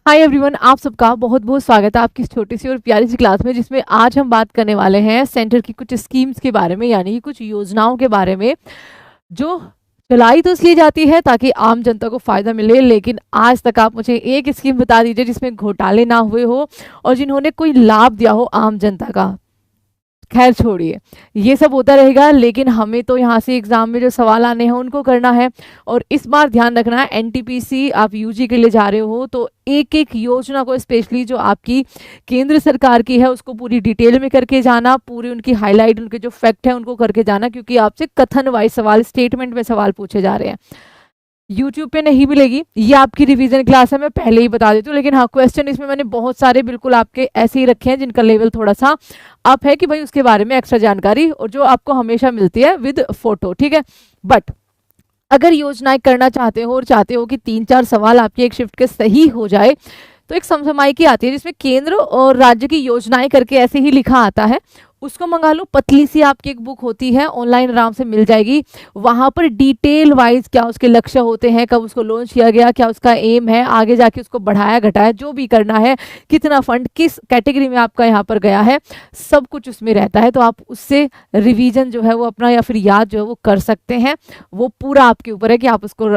Hi everyone, आप सबका बहुत बहुत स्वागत है आपकी इस छोटी सी और प्यारी सी क्लास में, जिसमें आज हम बात करने वाले हैं सेंटर की कुछ स्कीम्स के बारे में, यानी कि कुछ योजनाओं के बारे में जो चलाई तो इसलिए जाती है ताकि आम जनता को फायदा मिले। लेकिन आज तक आप मुझे एक स्कीम बता दीजिए जिसमें घोटाले ना हुए हो और जिन्होंने कोई लाभ दिया हो आम जनता का। खैर छोड़िए, ये सब होता रहेगा, लेकिन हमें तो यहाँ से एग्जाम में जो सवाल आने हैं उनको करना है। और इस बार ध्यान रखना है, एनटीपीसी आप यूजी के लिए जा रहे हो तो एक एक योजना को, स्पेशली जो आपकी केंद्र सरकार की है, उसको पूरी डिटेल में करके जाना, पूरी उनकी हाईलाइट, उनके जो फैक्ट है उनको करके जाना, क्योंकि आपसे कथन वाइज सवाल, स्टेटमेंट में सवाल पूछे जा रहे हैं। यूट्यूब पे नहीं मिलेगी, ये आपकी रिवीजन क्लास है, मैं पहले ही बता देती हूँ। लेकिन हाँ, क्वेश्चन इसमें मैंने बहुत सारे बिल्कुल आपके ऐसे ही रखे हैं जिनका लेवल थोड़ा सा अप है कि भाई उसके बारे में एक्स्ट्रा जानकारी, और जो आपको हमेशा मिलती है विद फोटो, ठीक है। बट अगर योजनाएं करना चाहते हो और चाहते हो कि 3-4 सवाल आपके एक शिफ्ट के सही हो जाए, तो एक समसमायिकी आती है जिसमें केंद्र और राज्य की योजनाएं करके ऐसे ही लिखा आता है, उसको मंगा लो। पतली सी आपकी एक बुक होती है, ऑनलाइन आराम से मिल जाएगी। वहां पर डिटेल वाइज क्या उसके लक्ष्य होते हैं, कब उसको लॉन्च किया गया, क्या उसका एम है, आगे जाके उसको बढ़ाया घटाया जो भी करना है, कितना फंड किस कैटेगरी में आपका यहाँ पर गया है, सब कुछ उसमें रहता है। तो आप उससे रिवीजन जो है वो अपना, या फिर याद जो है वो कर सकते हैं। वो पूरा आपके ऊपर है कि आप उसको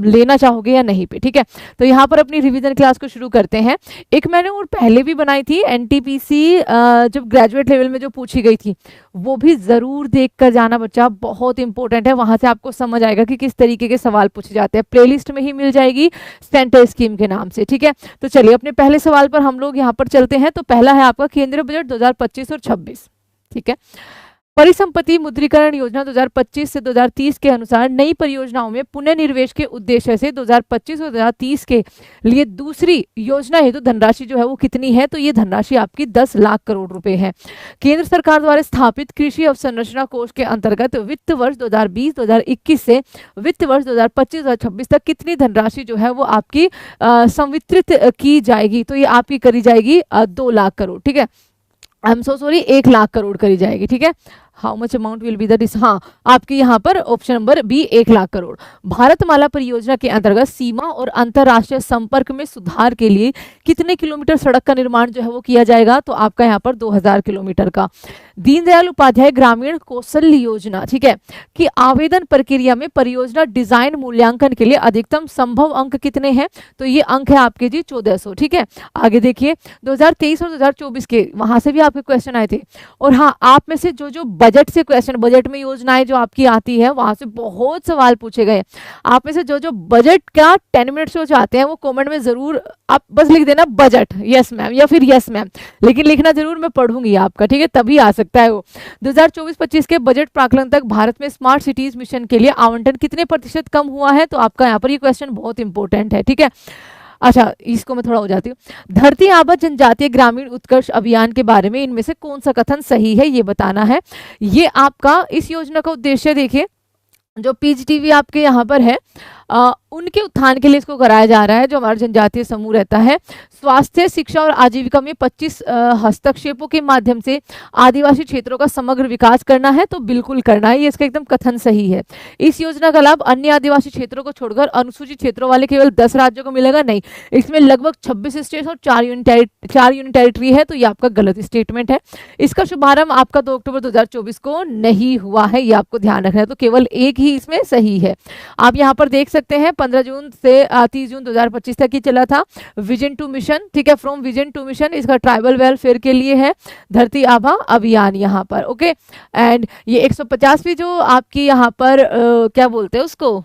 लेना चाहोगे या नहीं पे, ठीक है। तो यहाँ पर अपनी रिवीजन क्लास को शुरू करते हैं। एक मैंने और पहले भी बनाई थी एनटीपीसी, जब ग्रेजुएट लेवल में जो पूछी गई थी, वो भी जरूर देख कर जाना बच्चा, बहुत इंपॉर्टेंट है। वहां से आपको समझ आएगा कि किस तरीके के सवाल पूछे जाते हैं। प्लेलिस्ट में ही मिल जाएगी सेंटर स्कीम के नाम से, ठीक है। तो चलिए अपने पहले सवाल पर हम लोग यहाँ पर चलते हैं। तो पहला है आपका केंद्रीय बजट 2025 और 26, ठीक है। परिसंपत्ति मुद्रीकरण योजना 2025 से 2030 के अनुसार नई परियोजनाओं में पुनर्निवेश के उद्देश्य से 2025 और 2030 के लिए दूसरी योजना हेतु धनराशि जो है वो कितनी है? तो ये धनराशि आपकी 10 लाख करोड़ रुपए है। केंद्र सरकार द्वारा स्थापित कृषि अवसंरचना कोष के अंतर्गत वित्त वर्ष 2020-2021 से वित्त वर्ष 2025-2026 तक कितनी धनराशि जो है वो आपकी संवितरित की जाएगी? तो ये आपकी करी जाएगी 2 लाख करोड़, ठीक है। I am so sorry, 1 lakh crore करी जाएगी, ठीक है। How much amount will be that is, हाँ आपकी यहाँ पर option number B 1 lakh crore. Bharatmala Pariyojana के अंतर्गत सीमा और अंतरराष्ट्रीय संपर्क में सुधार के लिए कितने किलोमीटर सड़क का निर्माण जो है वो किया जाएगा? तो आपका यहाँ पर 2000 किलोमीटर का। दीनदयाल उपाध्याय ग्रामीण कौशल्य योजना, ठीक है, कि आवेदन प्रक्रिया में परियोजना डिजाइन मूल्यांकन के लिए अधिकतम संभव अंक कितने हैं? तो ये अंक है आपके जी 1400, ठीक है। आगे देखिए 2023 और 2024 के, वहां से भी आपके क्वेश्चन आए थे। और हाँ, आप में से जो बजट से क्वेश्चन, बजट में योजनाएं जो आपकी आती है, वहां से बहुत सवाल पूछे गए। आप में से जो बजट का 10 मिनट से चाहते हैं वो कमेंट में जरूर आप बस लिख देना बजट, यस मैम या फिर यस मैम, लेकिन लिखना जरूर, मैं पढ़ूंगी आपका, ठीक है, तभी आ सकता है वो। 2024-25 के बजट प्राक्कलन तक भारत में स्मार्ट सिटीज मिशन के लिए आवंटन कितने प्रतिशत कम हुआ है? तो आपका यहाँ पर ये क्वेश्चन बहुत इंपॉर्टेंट है, ठीक है। अच्छा, इसको मैं थोड़ा हो जाती हूँ। धरती आबा जनजातीय ग्रामीण उत्कर्ष अभियान के बारे में इनमें से कौन सा कथन सही है, ये बताना है। ये आपका इस योजना का उद्देश्य देखिए, जो पीजीटीवी आपके यहाँ पर है, उनके उत्थान के लिए इसको कराया जा रहा है, जो हमारा जनजातीय समूह रहता है। स्वास्थ्य, शिक्षा और आजीविका में 25 हस्तक्षेपों के माध्यम से आदिवासी क्षेत्रों का समग्र विकास करना है, तो बिल्कुल करना है, ये इसका एकदम कथन सही है। इस योजना का लाभ अन्य आदिवासी क्षेत्रों को छोड़कर अनुसूचित क्षेत्रों वाले केवल 10 राज्यों को मिलेगा, नहीं, इसमें लगभग 26 स्टेट और 4 यूनियन टेरिटरी है, तो ये आपका गलत स्टेटमेंट है। इसका शुभारंभ आपका 2 अक्टूबर 2024 को नहीं हुआ है, ये आपको ध्यान रखना है, तो केवल एक ही इसमें सही है। आप यहाँ पर देख सकते हैं 15 जून से 30 जून 2025 तक ही चला था विजन टू मिशन, ठीक है, फ्रॉम विजन टू मिशन। इसका ट्राइबल वेलफेयर के लिए है धरती आबा अभियान यहाँ पर, ओके। एंड ये 150वीं जो आपकी यहाँ पर क्या बोलते हैं उसको,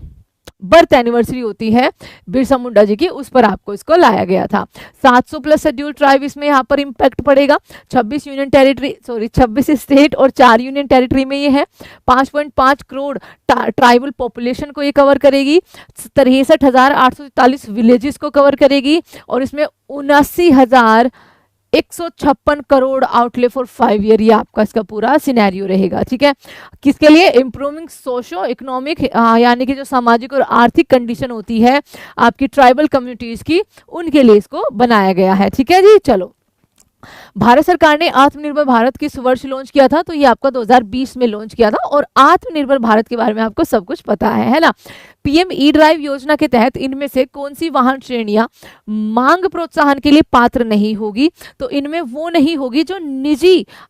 बर्थ एनिवर्सरी होती है बिरसा मुंडा जी की, उस पर आपको इसको लाया गया था। 700 प्लस शेड्यूल ट्राइब इसमें यहाँ पर इम्पैक्ट पड़ेगा। 26 यूनियन टेरिटरी, सॉरी 26 स्टेट और 4 यूनियन टेरिटरी में ये है। 5.5 करोड़ ट्राइबल पॉपुलेशन को ये कवर करेगी। 63,843 विलेजेस को कवर करेगी, और इसमें 79,156 करोड़ आउटले फॉर 5 ईयर, ये आपका इसका पूरा सिनेरियो रहेगा, ठीक है। किसके लिए? इंप्रूविंग सोशो इकोनॉमिक, यानी कि जो सामाजिक और आर्थिक कंडीशन होती है आपकी ट्राइबल कम्युनिटीज की, उनके लिए इसको बनाया गया है, ठीक है जी। चलो, भारत सरकार ने आत्मनिर्भर भारत किस वर्ष लॉन्च किया था? तो ये आपका 2020 में लॉन्च किया था। और आत्मनिर्भर भारत के बारे में आपको सब कुछ पता है ना। पीएम ई ड्राइव योजना के तहत इनमें से कौन सी वाहन श्रेणियां मांग प्रोत्साहन के लिए पात्र नहीं होगी? तो इनमें वो नहीं होगी जो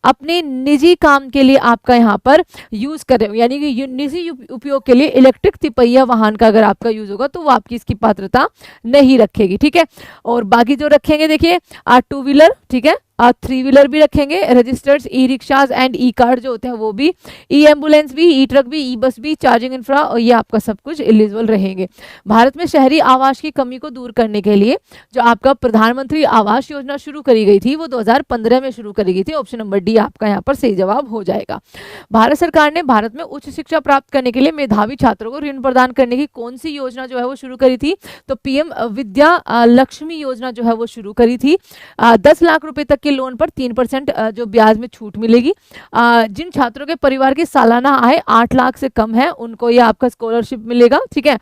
अपने निजी काम के लिए आपका यहाँ पर यूज कर रहे हो, यानी कि निजी उपयोग के लिए इलेक्ट्रिक तिपहिया वाहन का अगर आपका यूज होगा तो वो आपकी इसकी पात्रता नहीं रखेगी। ठीक है, और बाकी जो रखेंगे देखिए 2 व्हीलर, ठीक है, 3 व्हीलर भी रखेंगे, registered E rickshaws and E card जो होते हैं वो भी, ई एम्बुलेंस भी, ई ट्रक भी, ई बस भी, चार्जिंग इंफ्रा, और ये आपका सब कुछ एलिजिबल रहेंगे। भारत में शहरी आवास की कमी को दूर करने के लिए जो आपका प्रधानमंत्री आवास योजना शुरू करी गई थी वो 2015 में शुरू करी गई थी। ऑप्शन नंबर डी आपका यहाँ पर सही जवाब हो जाएगा। भारत सरकार ने भारत में उच्च शिक्षा प्राप्त करने के लिए मेधावी छात्रों को ऋण प्रदान करने की कौन सी योजना जो है वो शुरू करी थी? तो पीएम विद्या लक्ष्मी योजना जो है वो शुरू करी थी। 10 लाख रुपए तक के लोन पर 3% जो ब्याज में छूट मिलेगी। जिन छात्रों के परिवार की सालाना आय 8 लाख से कम है उनको ये आपका स्कॉलरशिप मिलेगा। ठीक है,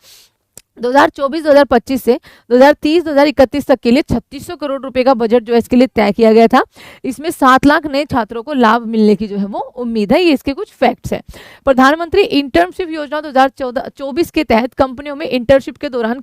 2024-2025 से 2030-2031 तक के लिए 3600 करोड़ रुपए का बजट जो है इसके लिए तय किया गया था। इसमें 7 लाख नए छात्रों को लाभ मिलने की जो है वो उम्मीद है। ये इसके कुछ फैक्ट्स हैं। प्रधानमंत्री इंटर्नशिप योजना 2024 के तहत कंपनियों में इंटर्नशिप के दौरान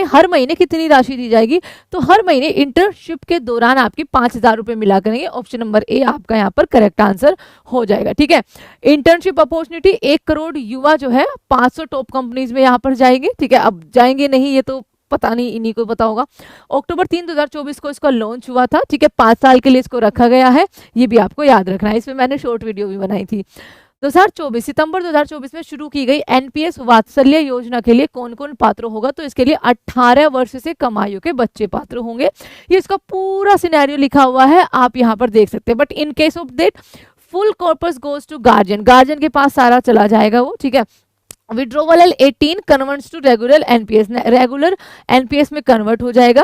हर महीने कितनी राशि दी जाएगी? तो हर महीने इंटर्नशिप के दौरान आपकी 5000 रुपए मिला करेंगे। ऑप्शन नंबर ए आपका यहाँ पर करेक्ट आंसर हो जाएगा। ठीक है, इंटर्नशिप अपॉर्चुनिटी 1 करोड़ युवा जो है 500 टॉप कंपनीज में यहाँ पर जाएंगे। ठीक है, अब जाएंगे नहीं ये तो पता नहीं, इन्हीं को पता होगा। अक्टूबर 3 2024 को इसका लॉन्च हुआ था। ठीक है, 5 साल के लिए इसको रखा गया है, ये भी आपको याद रखना है। इसमें मैंने शॉर्ट वीडियो भी बनाई थी। 2024 सितंबर 2024 में शुरू की गई एनपीएस वात्सल्य योजना के लिए कौन कौन पात्र होगा? तो इसके लिए 18 वर्ष से कम आयु के बच्चे पात्र होंगे। ये इसका पूरा सिनेरियो लिखा हुआ है, आप यहाँ पर देख सकते हैं। But in case of that full corpus goes to guardian के पास सारा चला जाएगा वो। ठीक है, withdrawal 18 converts to regular NPS में कन्वर्ट हो जाएगा।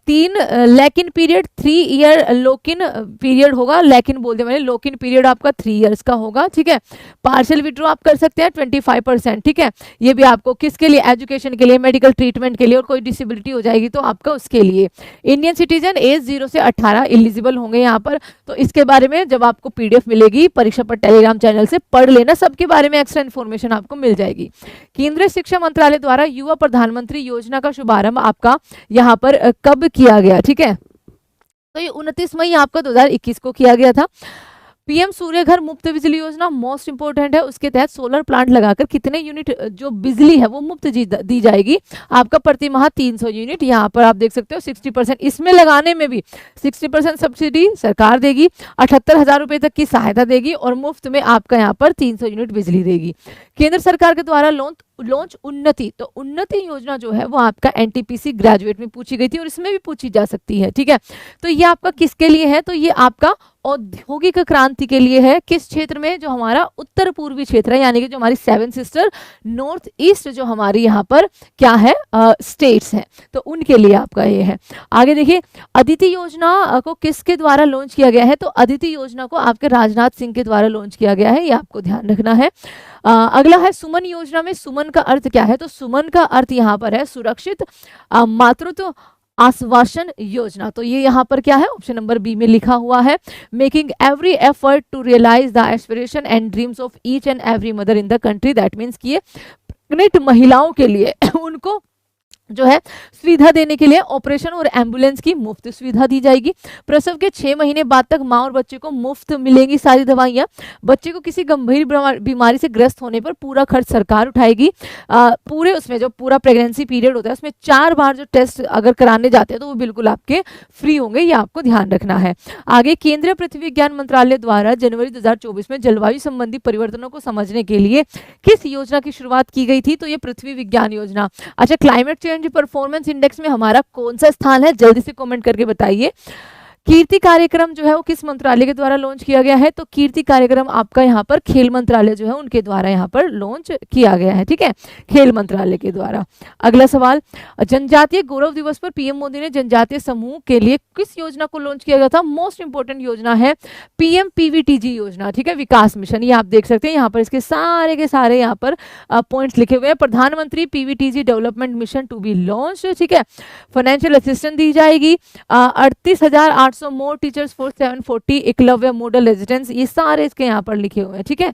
3 lock in period 3 year lock in period होगा। लैकिन बोलते मैंने, लॉक इन पीरियड आपका 3 इयर्स का होगा। ठीक है, पार्शियल विड्रॉ आप कर सकते हैं 25%। ठीक है, ये भी आपको किसके लिए? एजुकेशन के लिए, मेडिकल ट्रीटमेंट के लिए, और कोई डिसेबिलिटी हो जाएगी तो आपका उसके लिए। इंडियन सिटीजन एज 0 से 18 एलिजिबल होंगे यहाँ पर। तो इसके बारे में जब आपको पीडीएफ मिलेगी परीक्षा पर टेलीग्राम चैनल से पढ़ लेना, सबके बारे में एक्स्ट्रा इन्फॉर्मेशन आपको मिल जाएगी। केंद्रीय शिक्षा मंत्रालय द्वारा युवा प्रधानमंत्री योजना का शुभारंभ आपका यहाँ पर कब किया गया? ठीक है, तो ये 29 मई आपका 2021 को किया गया था। पीएम सूर्य घर मुफ्त बिजली योजना मोस्ट इंपोर्टेंट है। उसके तहत सोलर प्लांट लगाकर कितने यूनिट जो बिजली है वो मुफ्त दी जाएगी? आपका प्रति माह 300 यूनिट। यहाँ पर आप देख सकते हो 60%, इसमें लगाने में भी 60% सब्सिडी सरकार देगी, 78,000 रुपए तक की सहायता देगी, और मुफ्त में आपका यहाँ पर 300 यूनिट बिजली देगी। केंद्र सरकार के द्वारा लॉन्च उन्नति, तो उन्नति योजना जो है वो आपका एनटीपीसी ग्रेजुएट में पूछी गई थी और इसमें भी पूछी जा सकती है। ठीक है, तो ये आपका किसके लिए है? तो ये आपका औद्योगिक क्रांति के लिए है। किस क्षेत्र में? जो हमारा उत्तर पूर्वी क्षेत्र है, यानी कि जो हमारी 7 सिस्टर नॉर्थ ईस्ट जो हमारी यहाँ पर क्या है स्टेट्स हैं, तो उनके लिए आपका ये है। आगे देखिए, अदिति योजना को किसके द्वारा लॉन्च किया गया है? तो अदिति योजना को आपके राजनाथ सिंह के द्वारा लॉन्च किया गया है, ये आपको ध्यान रखना है। अगला है सुमन योजना में सुमन का अर्थ क्या है? तो सुमन का अर्थ यहाँ पर है सुरक्षित मातृत्व आश्वासन योजना। तो ये यहाँ पर क्या है? ऑप्शन नंबर बी में लिखा हुआ है। Making every effort to realise the aspiration and dreams of each and every mother in the country. That means कि ये प्रेग्नेंट महिलाओं के लिए उनको जो है सुविधा देने के लिए ऑपरेशन और एम्बुलेंस की मुफ्त सुविधा दी जाएगी। प्रसव के 6 महीने बाद तक माँ और बच्चे को मुफ्त मिलेंगी सारी दवाइयाँ। बच्चे को किसी गंभीर बीमारी से ग्रस्त होने पर पूरा खर्च सरकार उठाएगी। पूरे उसमें जो पूरा प्रेगनेंसी पीरियड होता है उसमें 4 बार जो टेस्ट अगर कराने जाते हैं तो वो बिल्कुल आपके फ्री होंगे, ये आपको ध्यान रखना है। आगे, केंद्रीय पृथ्वी विज्ञान मंत्रालय द्वारा जनवरी 2024 में जलवायु संबंधी परिवर्तनों को समझने के लिए किस योजना की शुरुआत की गई थी? तो ये पृथ्वी विज्ञान योजना। अच्छा, क्लाइमेट चेंज परफॉर्मेंस इंडेक्स में हमारा कौन सा स्थान है? जल्दी से कमेंट करके बताइए। कीर्ति कार्यक्रम जो है वो किस मंत्रालय के द्वारा लॉन्च किया गया है? तो कीर्ति कार्यक्रम आपका यहाँ पर खेल मंत्रालय जो है उनके द्वारा यहाँ पर लॉन्च किया गया है, ठीक है, खेल मंत्रालय के द्वारा। अगला सवाल, जनजातीय गौरव दिवस पर पीएम मोदी ने जनजातीय समूह के लिए किस योजना को लॉन्च किया गया था? मोस्ट इंपोर्टेंट योजना है पीएम पीवीटीजी योजना, ठीक है, विकास मिशन। ये आप देख सकते हैं यहाँ पर इसके सारे के सारे यहाँ पर पॉइंट्स लिखे हुए हैं। प्रधानमंत्री PVTG development mission to be launch, ठीक है। फाइनेंशियल असिस्टेंस दी जाएगी, 38,800 more teachers for 740 Eklavya model residence, ये सारे इसके यहाँ पर लिखे हुए हैं, ठीक है।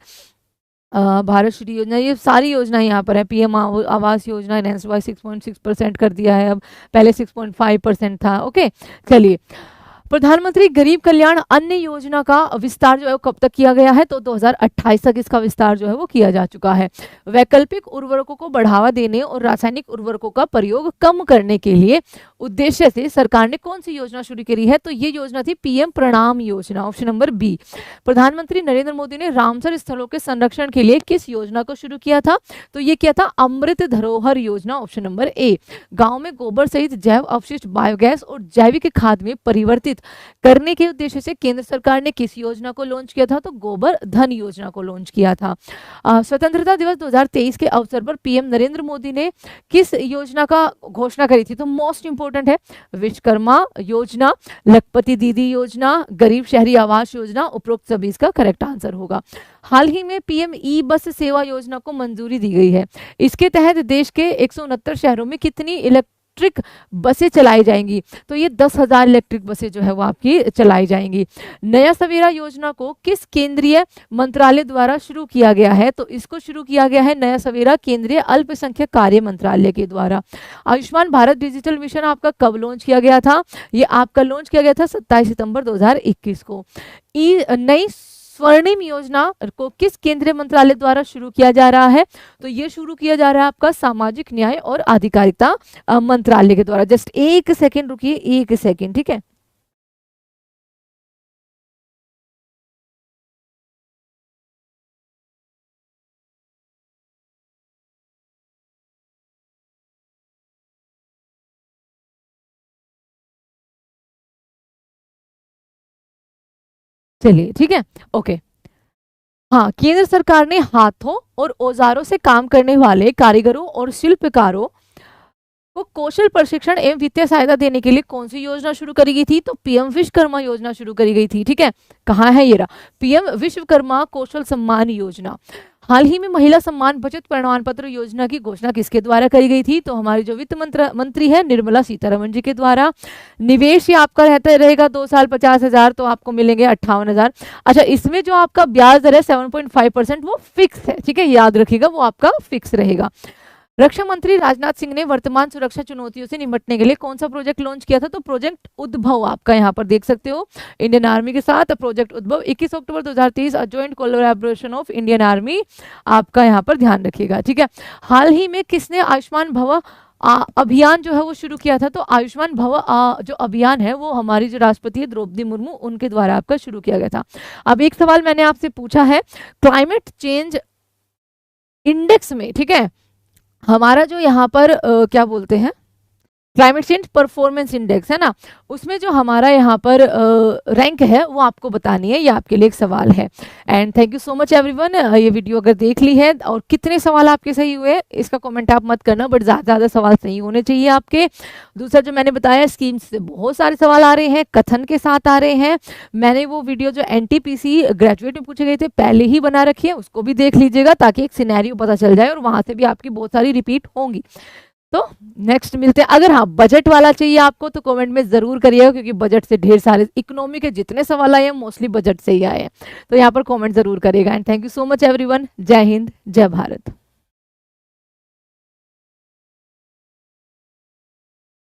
भारत श्री योजना, ये सारी योजना यहाँ पर है। PM Awas Yojana enhance bye 6.6% कर दिया है, अब पहले 6.5% था। ओके, चलिए, प्रधानमंत्री गरीब कल्याण अन्न योजना का विस्तार जो है कब तक किया गया है? तो 2028 तक इसका विस्तार जो है वो किया जा चुका है। वैकल्पिक उर्वरकों को बढ़ावा देने और रासायनिक उर्वरकों का प्रयोग कम करने के लिए उद्देश्य से सरकार ने कौन सी योजना शुरू करी है? तो ये योजना थी पीएम प्रणाम योजना, ऑप्शन नंबर बी। प्रधानमंत्री नरेंद्र मोदी ने रामसर स्थलों के संरक्षण के लिए किस योजना को शुरू किया था? तो ये किया था अमृत धरोहर योजना, ऑप्शन नंबर ए। गाँव में गोबर सहित जैव अवशिष्ट बायोगैस और जैविक खाद में परिवर्तित करने के उद्देश्य से केंद्र सरकार ने किस योजना को लॉन्च किया था? तो गोबर धन योजना को लॉन्च किया था। स्वतंत्रता दिवस 2023 के अवसर पर पीएम नरेंद्र मोदी ने किस योजना का घोषणा करी थी? तो मोस्ट इंपोर्टेंट है विश्वकर्मा योजना, लखपति दीदी योजना, गरीब शहरी आवास योजना, उपरोक्त सभी इसका करेक्ट आंसर होगा। हाल ही में पीएम ई बस सेवा योजना को मंजूरी दी गई है। इसके तहत देश के 169 शहरों में कितनी इलेक्ट्रिक बसें चलाई जाएंगी? तो ये 10,000 इलेक्ट्रिक बसें जो है वो आपकी चलाई जाएंगी। नया सवेरा योजना को किस केंद्रीय मंत्रालय द्वारा शुरू किया गया है? तो इसको शुरू किया गया है नया सवेरा केंद्रीय अल्पसंख्यक कार्य मंत्रालय के द्वारा। आयुष्मान भारत डिजिटल मिशन आपका कब लॉन्च किया गया था? ये आपका लॉन्च किया गया था 27 सितंबर 2021 को। नई स्वर्णिम योजना को किस केंद्रीय मंत्रालय द्वारा शुरू किया जा रहा है? तो ये शुरू किया जा रहा है आपका सामाजिक न्याय और अधिकारिता मंत्रालय के द्वारा। जस्ट एक सेकेंड रुकिए, एक सेकेंड, ठीक है। चलिए, ठीक है, ओके। हाँ, केंद्र सरकार ने हाथों और औजारों से काम करने वाले कारीगरों और शिल्पकारों को कौशल प्रशिक्षण एवं वित्तीय सहायता देने के लिए कौन सी योजना शुरू करी गई थी? तो पीएम विश्वकर्मा योजना शुरू करी गई थी, ठीक है। कहाँ है ये रहा, पीएम विश्वकर्मा कौशल सम्मान योजना। हाल ही में महिला सम्मान बचत प्रमाण पत्र योजना की घोषणा किसके द्वारा करी गई थी? तो हमारी जो वित्त मंत्री है निर्मला सीतारमण जी के द्वारा। निवेश ये आपका रहेगा 2 साल 50,000, तो आपको मिलेंगे 58,000। अच्छा, इसमें जो आपका ब्याज दर है 7.5% वो फिक्स है, ठीक है, याद रखिएगा, वो आपका फिक्स रहेगा। रक्षा मंत्री राजनाथ सिंह ने वर्तमान सुरक्षा चुनौतियों से निपटने के लिए कौन सा प्रोजेक्ट लॉन्च किया था? तो प्रोजेक्ट उद्भव आपका यहाँ पर देख सकते हो, इंडियन आर्मी के साथ प्रोजेक्ट उद्भव 21 अक्टूबर 2023, joint collaboration of Indian army, आपका यहाँ पर ध्यान रखिएगा, ठीक है। हाल ही में किसने आयुष्मान भव अभियान जो है वो शुरू किया था? तो आयुष्मान भव जो अभियान है वो हमारी जो राष्ट्रपति है द्रौपदी मुर्मू, उनके द्वारा आपका शुरू किया गया था। अब एक सवाल मैंने आपसे पूछा है, क्लाइमेट चेंज इंडेक्स में, ठीक है, हमारा जो यहाँ पर क्या बोलते हैं, क्लाइमेट चेंज परफॉर्मेंस इंडेक्स है ना, उसमें जो हमारा यहाँ पर रैंक है वो आपको बतानी है, ये आपके लिए एक सवाल है। And thank you so much everyone, ये वीडियो अगर देख ली है और कितने सवाल आपके सही हुए इसका कमेंट आप मत करना, बट ज़्यादा सवाल सही होने चाहिए आपके। दूसरा जो मैंने बताया, स्कीम्स से बहुत सारे सवाल आ रहे हैं, कथन के साथ आ रहे हैं। मैंने वो वीडियो जो एनटीपीसी ग्रेजुएट में पूछे गए थे पहले ही बना रखी है, उसको भी देख लीजिएगा ताकि एक सिनेरियो पता चल जाए और वहाँ से भी आपकी बहुत सारी रिपीट होंगी। तो नेक्स्ट मिलते हैं। अगर हाँ बजट वाला चाहिए आपको तो कमेंट में जरूर करिएगा, क्योंकि बजट से ढेर सारे इकोनॉमी के जितने सवाल आए हैं मोस्टली बजट से ही आए हैं, तो यहाँ पर कमेंट जरूर करिएगा। And thank you so much everyone, जय हिंद, जय भारत।